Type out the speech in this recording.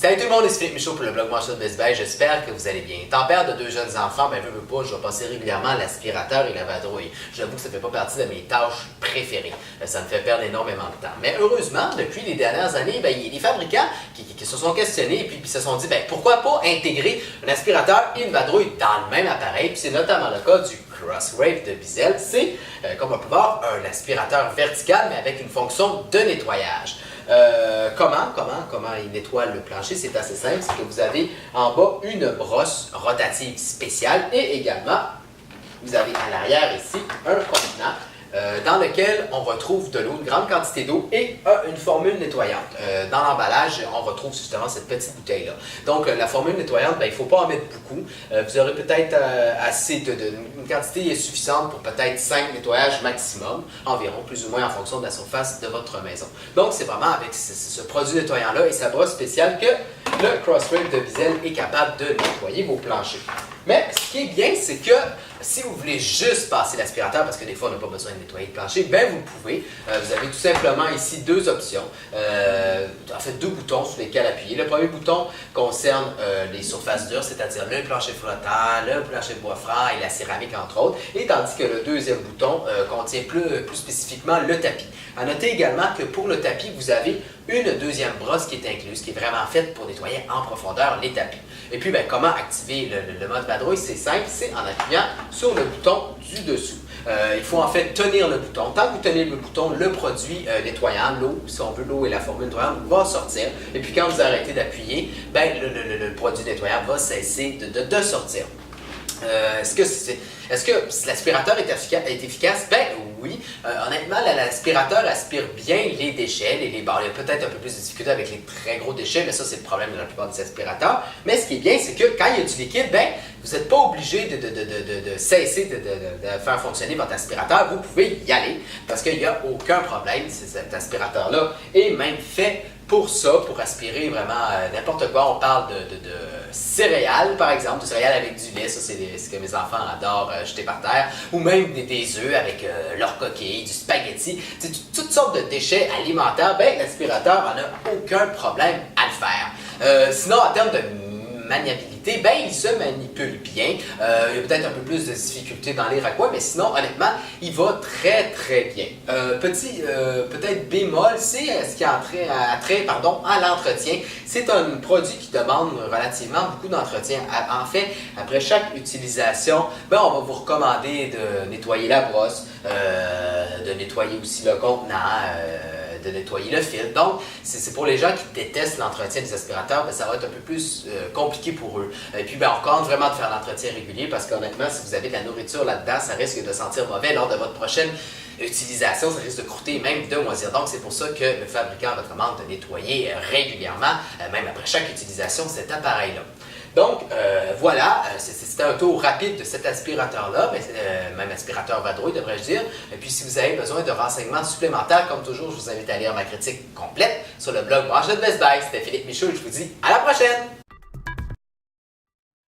Salut tout le monde, c'est Philippe Michaud pour le blog Manchette Best Buy. J'espère que vous allez bien. Étant père de deux jeunes enfants, veux pas, je vais passer régulièrement l'aspirateur et la vadrouille. J'avoue que ça ne fait pas partie de mes tâches préférées. Ça me fait perdre énormément de temps. Mais heureusement, depuis les dernières années, il y a des fabricants qui se sont questionnés et puis se sont dit, pourquoi pas intégrer un aspirateur et une vadrouille dans le même appareil. Puis c'est notamment le cas du Crosswave de Bizzell. C'est, comme on peut voir, un aspirateur vertical mais avec une fonction de nettoyage. Comment il nettoie le plancher? C'est assez simple, c'est que vous avez en bas une brosse rotative spéciale et également, vous avez à l'arrière ici un contenant dans lequel on retrouve de l'eau, une grande quantité d'eau et une formule nettoyante. Dans l'emballage, on retrouve justement cette petite bouteille-là. Donc, la formule nettoyante, il ne faut pas en mettre beaucoup. Vous aurez peut-être assez une quantité suffisante pour peut-être 5 nettoyages maximum, environ, plus ou moins en fonction de la surface de votre maison. Donc, c'est vraiment avec ce produit nettoyant-là et sa brosse spéciale que le Crosswave de Bizzell est capable de nettoyer vos planchers. Mais ce qui est bien, c'est que si vous voulez juste passer l'aspirateur, parce que des fois on n'a pas besoin de nettoyer le plancher, vous pouvez. Vous avez tout simplement ici deux options, en fait deux boutons sur lesquels appuyer. Le premier bouton concerne les surfaces dures, c'est-à-dire le plancher flottant, le plancher de bois franc et la céramique entre autres, et tandis que le deuxième bouton contient plus spécifiquement le tapis. À noter également que pour le tapis, vous avez une deuxième brosse qui est incluse, qui est vraiment faite pour nettoyer en profondeur les tapis. Et puis, comment activer le mode vadrouille? C'est simple, c'est en appuyant sur le bouton du dessous. Il faut en fait tenir le bouton. Tant que vous tenez le bouton, le produit nettoyant, l'eau, si on veut, l'eau et la formule nettoyante va sortir. Et puis quand vous arrêtez d'appuyer, le produit nettoyant va cesser de sortir. Est-ce que l'aspirateur est efficace? Oui. Honnêtement, l'aspirateur aspire bien les déchets, il y a peut-être un peu plus de difficulté avec les très gros déchets, mais ça, c'est le problème de la plupart des aspirateurs. Mais ce qui est bien, c'est que quand il y a du liquide, vous n'êtes pas obligé de cesser de faire fonctionner votre aspirateur. Vous pouvez y aller parce qu'il n'y a aucun problème. Cet aspirateur-là est même fait pour ça, pour aspirer vraiment n'importe quoi. On parle de céréales, par exemple, de céréales avec du lait, ça c'est ce que mes enfants adorent jeter par terre, ou même des œufs avec leurs coquilles, du spaghetti, toutes sortes de déchets alimentaires, l'aspirateur n'en a aucun problème à le faire. Sinon, en termes de maniabilité, il se manipule bien. Il y a peut-être un peu plus de difficulté dans les raccoins, mais sinon, honnêtement, il va très très bien. Peut-être bémol, c'est ce qui a trait à l'entretien. C'est un produit qui demande relativement beaucoup d'entretien. En fait, après chaque utilisation, on va vous recommander de nettoyer la brosse, de nettoyer aussi le contenant, de nettoyer le fil. Donc, c'est pour les gens qui détestent l'entretien des aspirateurs, ça va être un peu plus compliqué pour eux. Et puis, on recommande vraiment de faire l'entretien régulier parce qu'honnêtement, si vous avez de la nourriture là-dedans, ça risque de sentir mauvais lors de votre prochaine utilisation, ça risque de croûter et même de moisir. Donc, c'est pour ça que le fabricant recommande de nettoyer régulièrement, même après chaque utilisation, cet appareil-là. Donc, voilà, c'était un tour rapide de cet aspirateur-là, même aspirateur vadrouille, devrais-je dire. Et puis, si vous avez besoin de renseignements supplémentaires, comme toujours, je vous invite à lire ma critique complète sur le blog Manchette Best Buy. C'était Philippe Michaud et je vous dis à la prochaine!